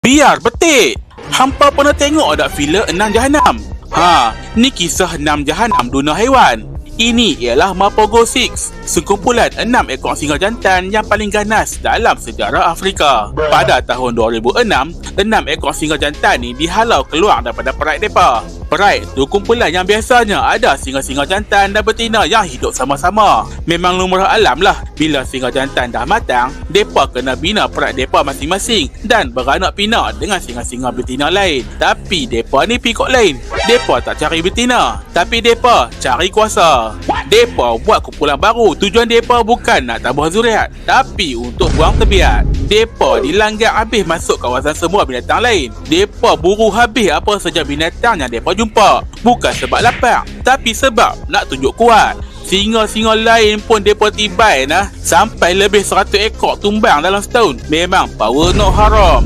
Biar betik. Hampa pernah tengok tak filem 6 Jahanam? Ni kisah 6 Jahanam dunia haiwan. Ini ialah Mapogo 6, sekumpulan 6 ekor singa jantan yang paling ganas dalam sejarah Afrika. Pada tahun 2006, 6 ekor singa jantan ni dihalau keluar daripada perai mereka. Perai tu kumpulan yang biasanya ada singa-singa jantan dan betina yang hidup sama-sama. Memang lumrah alam lah, bila singa jantan dah matang, mereka kena bina perai mereka masing-masing dan beranak pinak dengan singa-singa betina lain. Tapi mereka ni pikuk lain. Mereka tak cari betina, tapi mereka cari kuasa. Mereka buat kumpulan baru. Tujuan mereka bukan nak tambah zuriat, tapi untuk buang tebiat. Mereka dilanggar habis masuk kawasan semua binatang lain. Mereka buru habis apa saja binatang yang mereka jumpa. Bukan sebab lapar, tapi sebab nak tunjuk kuat. Singa-singa lain pun mereka tibai nah. Sampai lebih 100 ekor tumbang dalam setahun. Memang power no haram.